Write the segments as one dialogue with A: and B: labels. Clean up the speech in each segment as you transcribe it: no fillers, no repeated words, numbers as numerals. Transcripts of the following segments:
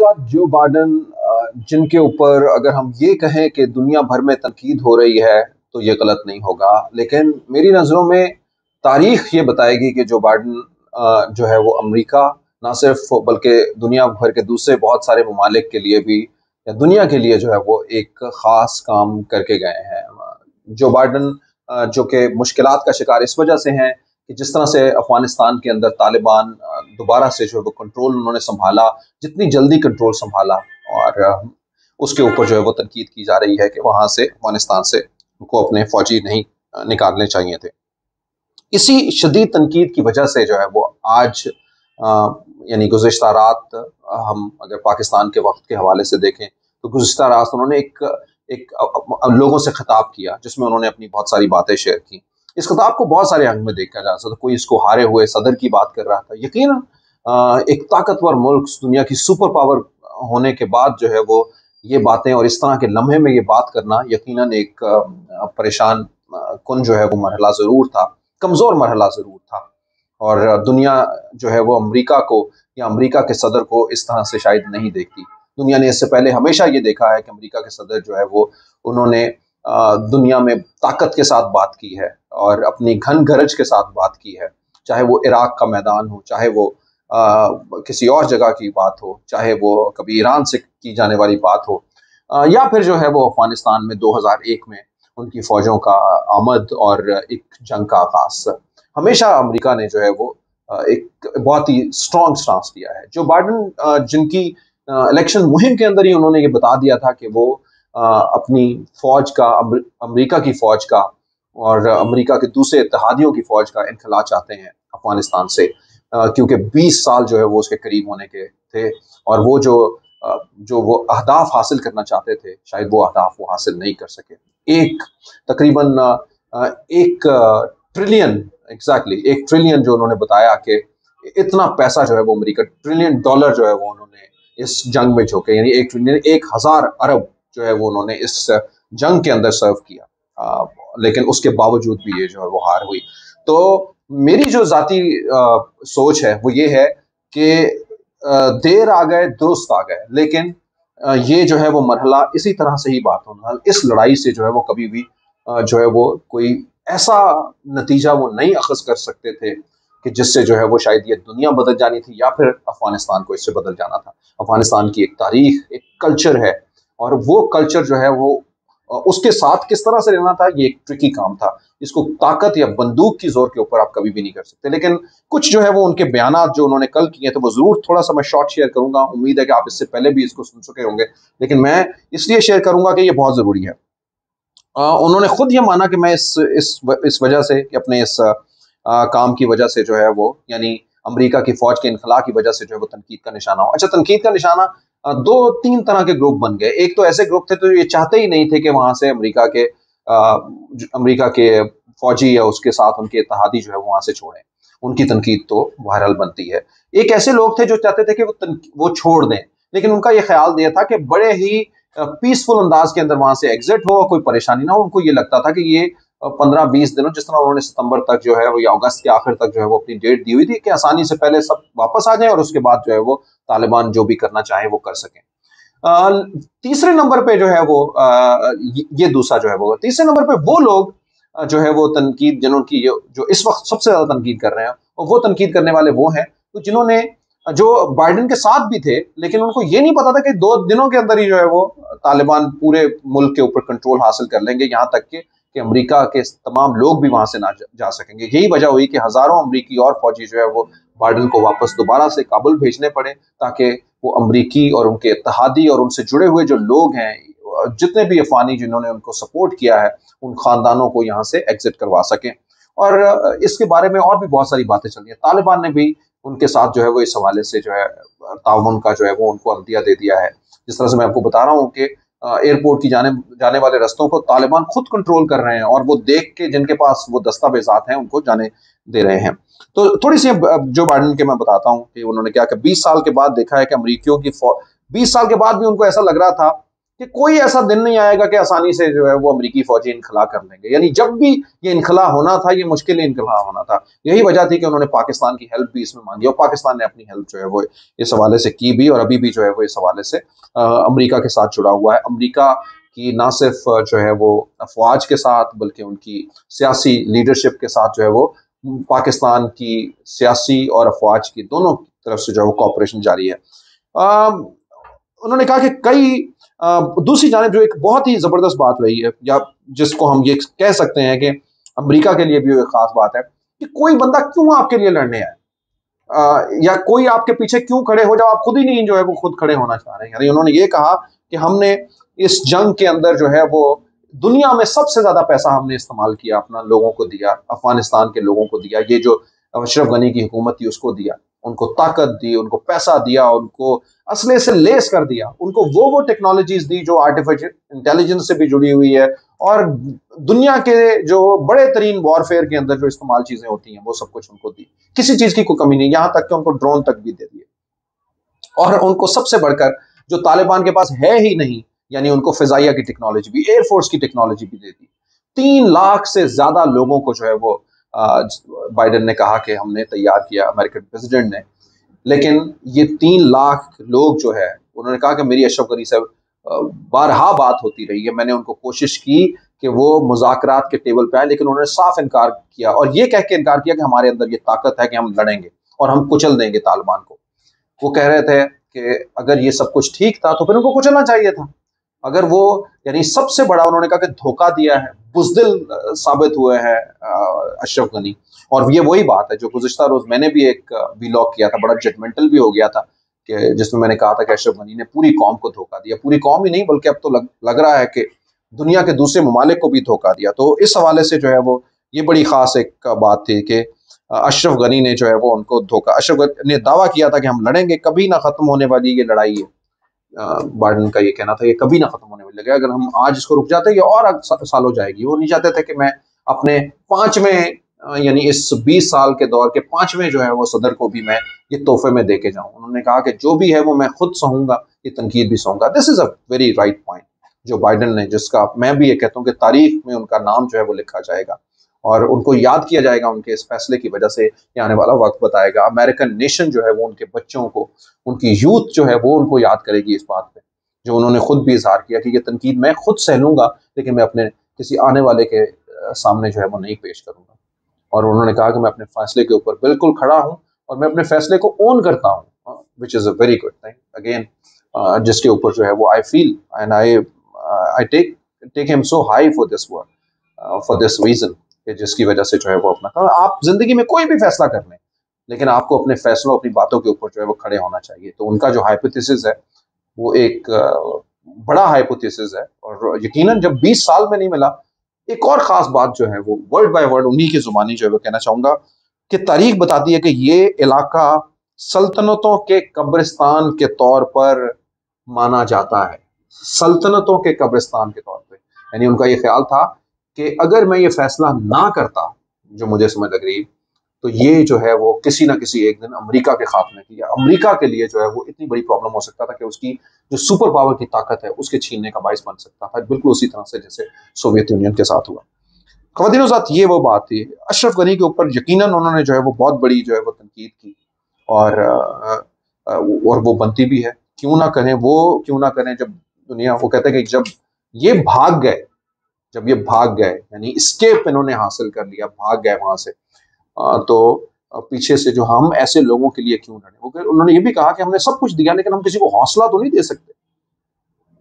A: बाद Joe Biden जिनके ऊपर अगर हम ये कहें कि दुनिया भर में तनकीद हो रही है तो ये गलत नहीं होगा, लेकिन मेरी नज़रों में तारीख ये बताएगी कि जो बाइडेन जो है वो अमेरिका ना सिर्फ बल्कि दुनिया भर के दूसरे बहुत सारे ममालिक के लिए भी या दुनिया के लिए जो है वो एक ख़ास काम करके गए हैं। जो बाइडेन जो कि मुश्किलात का शिकार इस वजह से हैं कि जिस तरह से अफगानिस्तान के अंदर तालिबान दोबारा से जो है वो कंट्रोल उन्होंने संभाला, जितनी जल्दी कंट्रोल संभाला, और उसके ऊपर जो है वो तनकीद की जा रही है कि वहाँ से अफगानिस्तान से उनको अपने फौजी नहीं निकालने चाहिए थे। इसी शदीद तनकीद की वजह से जो है वो आज यानी गुज़िश्ता रात हम अगर पाकिस्तान के वक्त के हवाले से देखें तो गुज़िश्ता रात उन्होंने एक लोगों से खिताब किया जिसमें उन्होंने अपनी बहुत सारी बातें शेयर की। इस खिताब को बहुत सारे अंग में देखा जा सकता था। कोई इसको हारे हुए सदर की बात कर रहा था। यकीनन एक ताकतवर मुल्क, दुनिया की सुपर पावर होने के बाद जो है वो ये बातें और इस तरह के लम्हे में ये बात करना यकीनन एक परेशान कुन जो है वो मरहला ज़रूर था, कमज़ोर मरहला ज़रूर था। और दुनिया जो है वो अमेरिका को या अमेरिका के सदर को इस तरह से शायद नहीं देखती। दुनिया ने इससे पहले हमेशा ये देखा है कि अमेरिका के सदर जो है वो उन्होंने दुनिया में ताकत के साथ बात की है और अपनी घन गरज के साथ बात की है, चाहे वो इराक का मैदान हो, चाहे वो किसी और जगह की बात हो, चाहे वो कभी ईरान से की जाने वाली बात हो, या फिर जो है वो अफगानिस्तान में 2001 में उनकी फौजों का आमद और एक जंग का आगाज। हमेशा अमेरिका ने जो है वो एक बहुत ही स्ट्रॉन्ग स्टांस लिया है। जो बाइडेन जिनकी इलेक्शन मुहिम के अंदर ही उन्होंने ये बता दिया था कि वो अपनी फौज का, अमेरिका की फौज का और अमेरिका के दूसरे इत्तेहादियों की फौज का इनखला चाहते हैं अफगानिस्तान से, क्योंकि 20 साल जो है वो उसके करीब होने के थे और वो जो वो अहदाफ हासिल करना चाहते थे, शायद वो अहदाफ वो हासिल नहीं कर सके। एक तकरीबन 1 ट्रिलियन, एग्जैक्टली 1 ट्रिलियन जो उन्होंने बताया कि इतना पैसा जो है वो अमेरिका, ट्रिलियन डॉलर जो है वो उन्होंने इस जंग में झोंके, यानी 1 ट्रिलियन 1000 अरब जो है वो उन्होंने इस जंग के अंदर सर्व किया। लेकिन उसके बावजूद भी ये जो है वो हार हुई। तो मेरी जो जाती सोच है वो ये है कि देर आ गए दुरुस्त आ गए, लेकिन ये जो है वो मरहला इसी तरह से ही बात होना, इस लड़ाई से जो है वो कभी भी जो है वो कोई ऐसा नतीजा वो नहीं अखज़ कर सकते थे कि जिससे जो है वो शायद ये दुनिया बदल जानी थी या फिर अफगानिस्तान को इससे बदल जाना था। अफगानिस्तान की एक तारीख, एक कल्चर है और वो कल्चर जो है वो उसके साथ किस तरह से रहना था, ये एक ट्रिकी काम था। इसको ताकत या बंदूक की जोर के ऊपर आप कभी भी नहीं कर सकते। लेकिन कुछ जो है वो उनके बयानात जो उन्होंने कल किए थे वो जरूर थोड़ा सा मैं शॉर्ट शेयर करूंगा। उम्मीद है कि आप इससे पहले भी इसको सुन चुके होंगे, लेकिन मैं इसलिए शेयर करूंगा कि ये बहुत जरूरी है। उन्होंने खुद ये माना कि मैं इस वजह से कि अपने इस काम की वजह से जो है वो, यानी अमेरिका की फौज के इनखला की वजह से जो है वो तनकीद का निशाना हो। अच्छा, तनकीद का निशाना 2-3 तरह के ग्रुप बन गए। एक तो ऐसे ग्रुप थे तो ये चाहते ही नहीं थे कि वहां से अमेरिका के फौजी या उसके साथ उनके इत्तेहादी जो है वहां से छोड़ें। उनकी तनकीद तो वायरल बनती है। एक ऐसे लोग थे जो चाहते थे कि वो छोड़ दें, लेकिन उनका ये ख्याल दिया था कि बड़े ही पीसफुल अंदाज के अंदर वहां से एग्जिट हो, कोई परेशानी ना हो। उनको ये लगता था कि ये 15-20 दिनों, जिस तरह उन्होंने सितंबर तक जो है वो या अगस्त के आखिर तक जो है वो अपनी डेट दी हुई थी कि आसानी से पहले सब वापस आ जाए और उसके बाद जो है वो तालिबान जो भी करना चाहे वो कर सकें। तीसरे नंबर पे जो है वो ये दूसरा जो है वो, तीसरे नंबर पे वो लोग जो है वो तनकीद, जिन्होंने जो इस वक्त सबसे ज्यादा तनकीद कर रहे हैं, और वो तनकीद करने वाले वो हैं तो जिन्होंने, जो बाइडेन के साथ भी थे, लेकिन उनको ये नहीं पता था कि 2 दिनों के अंदर ही जो है वो तालिबान पूरे मुल्क के ऊपर कंट्रोल हासिल कर लेंगे, यहाँ तक कि अमेरिका के तमाम लोग भी वहां से ना जा सकेंगे। यही वजह हुई कि हजारों अमरीकी और फौजी जो है वो बाइडेन को वापस दोबारा से काबुल भेजने पड़े, ताकि वो अमरीकी और उनके इत्तेहादी और उनसे जुड़े हुए जो लोग हैं, जितने भी अफगानी जिन्होंने उनको सपोर्ट किया है, उन खानदानों को यहाँ से एग्जिट करवा सकें। और इसके बारे में और भी बहुत सारी बातें चल रही हैं। तालिबान ने भी उनके साथ जो है वो इस हवाले से जो है ताउन का जो है वो उनको अंदिया दे दिया है। जिस तरह से मैं आपको बता रहा हूँ कि एयरपोर्ट की जाने वाले रस्तों को तालिबान खुद कंट्रोल कर रहे हैं और वो देख के जिनके पास वो दस्तावेजात हैं उनको जाने दे रहे हैं। तो थोड़ी सी जो बाइडेन के मैं बताता हूँ कि उन्होंने क्या कि 20 साल के बाद देखा है कि अमरीकियों की 20 साल के बाद भी उनको ऐसा लग रहा था कि कोई ऐसा दिन नहीं आएगा कि आसानी से जो है वो अमेरिकी फौजी इनखला कर लेंगे। यानी जब भी ये इनखला होना था, ये मुश्किल इनखला होना था। यही वजह थी कि उन्होंने पाकिस्तान की हेल्प भी इसमें मांगी और पाकिस्तान ने अपनी हेल्प जो है वो इस हवाले से की भी, और अभी भी जो है वो इस हवाले से अमेरिका के साथ जुड़ा हुआ है। अमेरिका की ना सिर्फ जो है वो अफवाज के साथ, बल्कि उनकी सियासी लीडरशिप के साथ जो है वो पाकिस्तान की सियासी और अफवाज की दोनों तरफ से जो है वो कॉपरेशन जारी है। उन्होंने कहा कि कई दूसरी जानिब जो एक बहुत ही जबरदस्त बात रही है, या जिसको हम ये कह सकते हैं कि अमेरिका के लिए भी एक खास बात है, कि कोई बंदा क्यों आपके लिए लड़ने आए, या कोई आपके पीछे क्यों खड़े हो जब आप खुद ही नहीं जो है वो खुद खड़े होना चाह रहे हैं। यानी उन्होंने ये कहा कि हमने इस जंग के अंदर जो है वो दुनिया में सबसे ज्यादा पैसा हमने इस्तेमाल किया, अपना लोगों को दिया, अफगानिस्तान के लोगों को दिया, ये जो अशरफ गनी की हुकूमत थी उसको दिया, उनको ताकत दी, उनको पैसा दिया, उनको असले से लेस कर दिया, उनको वो टेक्नोलॉजीज दी जो आर्टिफिशियल इंटेलिजेंस से भी जुड़ी हुई है, और दुनिया के जो बड़े तरीन वॉरफेयर के अंदर जो इस्तेमाल चीजें होती हैं वो सब कुछ उनको दी। किसी चीज की कोई कमी नहीं, यहां तक कि उनको ड्रोन तक भी दे दिए। और उनको सबसे बढ़कर जो तालिबान के पास है ही नहीं, यानी उनको फिजाइया की टेक्नोलॉजी भी, एयरफोर्स की टेक्नोलॉजी भी दे दी। 3 लाख से ज्यादा लोगों को जो है वो बाइडेन ने कहा कि हमने तैयार किया, अमेरिकन प्रेसिडेंट ने। लेकिन ये 3 लाख लोग जो है, उन्होंने कहा कि मेरी अशरफ गनी से बारहा बात होती रही है, मैंने उनको कोशिश की कि वो मुज़ाकरात के टेबल पे आए, लेकिन उन्होंने साफ इनकार किया, और ये कह के इनकार किया कि हमारे अंदर ये ताकत है कि हम लड़ेंगे और हम कुचल देंगे तालिबान को। वो कह रहे थे कि अगर ये सब कुछ ठीक था तो फिर उनको कुचलना चाहिए था। अगर वो, यानी सबसे बड़ा उन्होंने कहा कि धोखा दिया है, बुज़दिल साबित हुए हैं अशरफ गनी। और ये वही बात है जो गुज़िश्ता रोज मैंने भी एक व्लॉग किया था, बड़ा जजमेंटल भी हो गया था, कि जिसमें मैंने कहा था कि अशरफ गनी ने पूरी कौम को धोखा दिया। पूरी कौम ही नहीं, बल्कि अब तो लग रहा है कि दुनिया के दूसरे ममालिक को भी धोखा दिया। तो इस हवाले से जो है वो ये बड़ी खास एक बात थी कि अशरफ गनी ने जो है वो उनको धोखा, अशरफ गनी ने दावा किया था कि हम लड़ेंगे, कभी ना खत्म होने वाली ये लड़ाई है। बाइडेन का ये कहना था ये कभी ना खत्म होने वाली लगे, अगर हम आज इसको रुक जाते ये और साल हो जाएगी। वो नहीं चाहते थे कि मैं अपने 5वें यानी इस 20 साल के दौर के 5वें जो है वो सदर को भी मैं ये तोहफे में दे के जाऊं। उन्होंने कहा कि जो भी है वो मैं खुद सहूंगा, ये तनकीद भी सहूंगा। This is a very right point Joe Biden ने, जिसका मैं भी ये कहता हूँ कि तारीख में उनका नाम जो है वो लिखा जाएगा और उनको याद किया जाएगा उनके इस फैसले की वजह से। ये आने वाला वक्त बताएगा, अमेरिकन नेशन जो है वो उनके बच्चों को, उनकी यूथ जो है वो उनको याद करेगी इस बात पे, जो उन्होंने खुद भी इजहार किया कि ये तनकीद मैं खुद सह लूंगा, लेकिन मैं अपने किसी आने वाले के सामने जो है वो नहीं पेश करूंगा। और उन्होंने कहा कि मैं अपने फैसले के ऊपर बिल्कुल खड़ा हूं और मैं अपने फैसले को ओन करता हूं, which is a very good thing again, जिसके ऊपर जो है वो I feel and I take him so high for this work, for this reason, जिसकी वजह से जो है वो अपना, आप जिंदगी में कोई भी फैसला कर लें, लेकिन आपको अपने फैसलों, अपनी बातों के ऊपर जो है वो खड़े होना चाहिए। तो उनका जो हाइपोथेसिस है वो एक बड़ा हाइपोथेसिस है, और यकीनन जब 20 साल में नहीं मिला। एक और खास बात जो है वो वर्ड बाय वर्ड उन्हीं की जुबानी जो है वो कहना चाहूंगा कि तारीख बताती है कि ये इलाका सल्तनतों के कब्रिस्तान के तौर पर माना जाता है, सल्तनतों के कब्रिस्तान के तौर पे। यानी उनका ये ख्याल था कि अगर मैं ये फैसला ना करता, जो मुझे समझ लग रही, तो ये जो है वो किसी ना किसी एक दिन अमेरिका के खात्मे की, या अमेरिका के लिए जो है वो इतनी बड़ी प्रॉब्लम हो सकता था कि उसकी जो सुपर पावर की ताकत है उसके छीनने का बाइस बन सकता था, बिल्कुल उसी तरह से जैसे सोवियत यूनियन के साथ हुआ। ख़वातीन साथ ये वो बात थी। अशरफ गनी के ऊपर यकीनन उन्होंने जो है वो बहुत बड़ी जो है वो तनकीद की, और वो बनती भी है। क्यों ना करें, वो क्यों ना करें जब दुनिया, वो कहते हैं कि जब ये भाग गए, जब ये भाग गए यानी स्केप इन्होंने हासिल कर लिया, भाग गए वहां से, तो पीछे से जो हम ऐसे लोगों के लिए क्यों लड़े। वो उन्होंने ये भी कहा कि हमने सब कुछ दिया लेकिन हम किसी को हौसला तो नहीं दे सकते।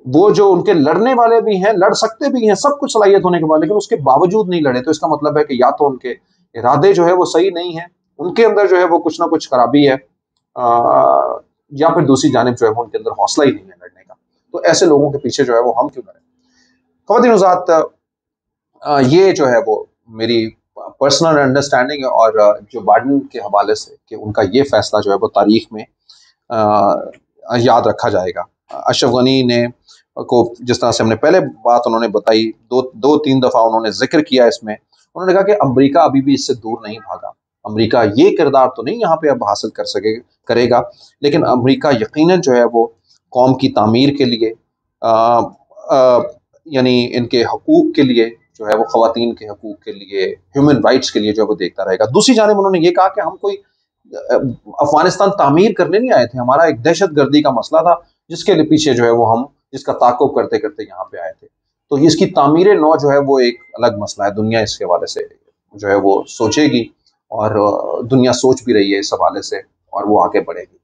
A: वो जो उनके लड़ने वाले भी हैं, लड़ सकते भी हैं, सब कुछ सलाहियत होने के बाद, लेकिन उसके बावजूद नहीं लड़े, तो इसका मतलब है कि या तो उनके इरादे जो है वो सही नहीं है, उनके अंदर जो है वो कुछ ना कुछ खराबी है, या फिर दूसरी जानिब जो है वो उनके अंदर हौसला ही नहीं है लड़ने का। तो ऐसे लोगों के पीछे जो है वो हम क्यों लड़े। ख़वातीन ये जो है वो मेरी पर्सनल अंडरस्टैंडिंग है, और जो बाइडेन के हवाले से कि उनका ये फैसला जो है वो तारीख में याद रखा जाएगा। अशरफ गनी ने को जिस तरह से हमने पहले बात उन्होंने बताई, दो तीन दफ़ा उन्होंने जिक्र किया इसमें, उन्होंने कहा कि अमेरिका अभी भी इससे दूर नहीं भागा। अमेरिका ये किरदार तो नहीं यहाँ पे अब हासिल करेगा, लेकिन अमेरिका यकीनन जो है वो कौम की तामीर के लिए, यानी इनके हकूक के लिए जो है वो, ख़वातीन के हकूक के लिए, ह्यूमन राइट्स के लिए जो है वो देखता रहेगा। दूसरी जानिब उन्होंने ये कहा कि हम कोई अफगानिस्तान तामीर करने नहीं आए थे, हमारा एक दहशत गर्दी का मसला था जिसके लिए पीछे जो है वो हम जिसका ताक़ुब करते करते यहाँ पे आए थे। तो इसकी तामीर नौ जो है वो एक अलग मसला है, दुनिया इसके हवाले से जो है वो सोचेगी और दुनिया सोच भी रही है इस हवाले से और वो आगे बढ़ेगी।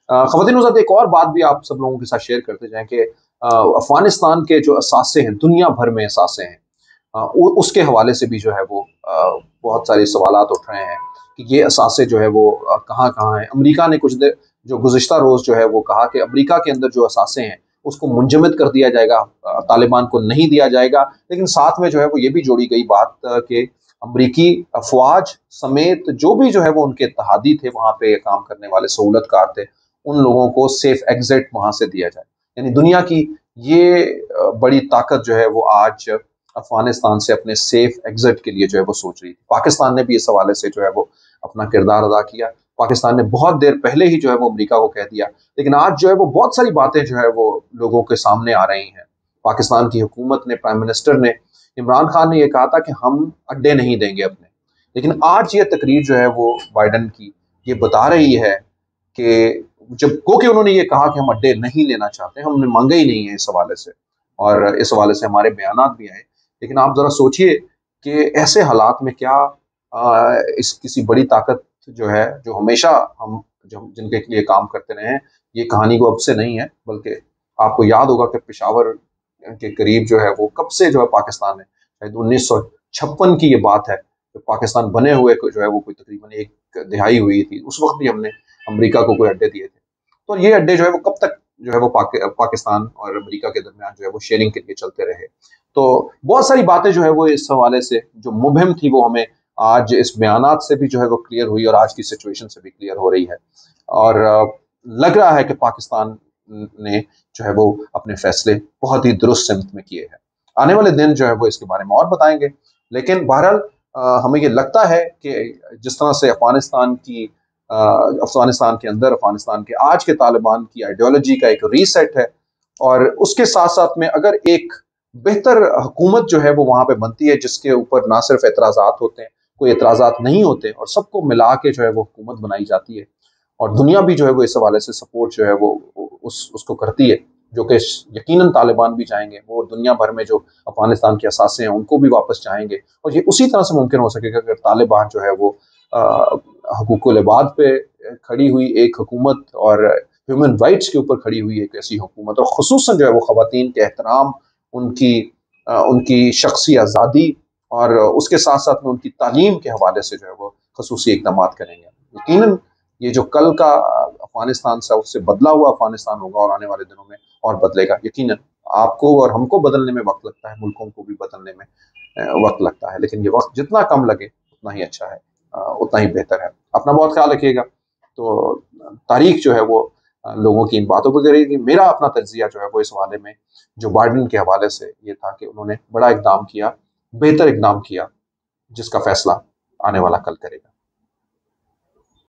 A: ख़वातीन हज़रात, एक और बात भी आप सब लोगों के साथ शेयर करते जाएं कि अफगानिस्तान के जो असासे हैं, दुनिया भर में असासे हैं, उसके हवाले से भी जो है वो बहुत सारे सवालात उठ रहे हैं कि ये असासे जो है वो कहाँ कहाँ हैं। अमेरिका ने कुछ देर जो गुज़िश्ता रोज़ जो है वो कहा कि अमेरिका के अंदर जो असासे हैं उसको मुंजमद कर दिया जाएगा, तालिबान को नहीं दिया जाएगा। लेकिन साथ में जो है वो ये भी जोड़ी गई बात कि अमरीकी अफवाज समेत जो भी जो है वो उनके इत्तेहादी थे, वहाँ पे काम करने वाले सहूलतकार थे, उन लोगों को सेफ एग्जिट वहाँ से दिया जाए। यानी दुनिया की ये बड़ी ताकत जो है वो आज अफगानिस्तान से अपने सेफ एग्जिट के लिए जो है वो सोच रही थी। पाकिस्तान ने भी इस हवाले से जो है वो अपना किरदार अदा किया। पाकिस्तान ने बहुत देर पहले ही जो है वो अमेरिका को कह दिया, लेकिन आज जो है वो बहुत सारी बातें जो है वो लोगों के सामने आ रही हैं। पाकिस्तान की हुकूमत ने, प्राइम मिनिस्टर ने, इमरान खान ने यह कहा था कि हम अड्डे नहीं देंगे अपने, लेकिन आज ये तकरीर जो है वो बाइडन की ये बता रही है कि जब को कि उन्होंने ये कहा कि हम अड्डे नहीं लेना चाहते, हमने मांगा ही नहीं है इस हवाले से, और इस हवाले से हमारे बयानात भी आए। लेकिन आप ज़रा सोचिए कि ऐसे हालात में क्या इस किसी बड़ी ताकत जो है, जो हमेशा हम जो जिनके लिए काम करते रहे हैं, ये कहानी को अब से नहीं है, बल्कि आपको याद होगा कि पेशावर के करीब जो है वो कब से जो है पाकिस्तान है, शायद 1956 की ये बात है, तो पाकिस्तान बने हुए जो है वो कोई तकरीबन एक दिहाई हुई थी, उस वक्त भी हमने अमेरिका को कोई अड्डे दिए थे। तो ये अड्डे जो है वो कब तक जो है वो पाकिस्तान और अमेरिका के दरमियान जो है वो शेयरिंग के लिए चलते रहे। तो बहुत सारी बातें जो है वो इस हवाले से जो मुबहिम थी वो हमें आज इस बयानात से भी जो है वो क्लियर हुई और आज की सिचुएशन से भी क्लियर हो रही है। और लग रहा है कि पाकिस्तान ने जो है वो अपने फैसले बहुत ही दुरुस्त सिमत में किए हैं। आने वाले दिन जो है वो इसके बारे में और बताएंगे। लेकिन बहरहाल हमें ये लगता है कि जिस तरह से अफगानिस्तान के अंदर, अफगानिस्तान के आज के तालिबान की आइडियोलॉजी का एक रीसेट है, और उसके साथ साथ में अगर एक बेहतर हुकूमत जो है वो वहाँ पे बनती है जिसके ऊपर ना सिर्फ एतराज़ात होते हैं, कोई एतराज़ात नहीं होते, और सबको मिला के जो है वो हुकूमत बनाई जाती है, और दुनिया भी जो है वो इस हवाले से सपोर्ट जो है वो उसको करती है, जो कि यकीनन तालिबान भी चाहेंगे, वो दुनिया भर में जो अफगानिस्तान के असासे हैं उनको भी वापस चाहेंगे। और ये उसी तरह से मुमकिन हो सकेगा अगर तालिबान जो है वो हकूकुल इबाद पे खड़ी हुई एक हुकूमत और ह्यूमन राइट्स के ऊपर खड़ी हुई एक ऐसी हुकूमत, और खुसूसन जो है वो ख़वातीन के एहतराम, उनकी शख्सी आज़ादी और उसके साथ साथ में उनकी तालीम के हवाले से जो है वो खसूसी इक़दाम करेंगे। यकीनन ये जो कल का अफगानिस्तान से उससे बदला हुआ अफगानिस्तान होगा और आने वाले दिनों में और बदलेगा। यकीनन आपको और हमको बदलने में वक्त लगता है, मुल्कों को भी बदलने में वक्त लगता है, लेकिन ये वक्त जितना कम लगे उतना ही अच्छा है, उतना ही बेहतर है। अपना बहुत ख्याल रखिएगा। तो तारीख जो है वो लोगों की इन बातों पर करेगी। मेरा अपना तज्जिया जो है वो इस हवाले में जो बाइडन के हवाले से ये था कि उन्होंने बड़ा इक़दाम किया, बेहतर इक़दाम किया, जिसका फैसला आने वाला कल करेगा।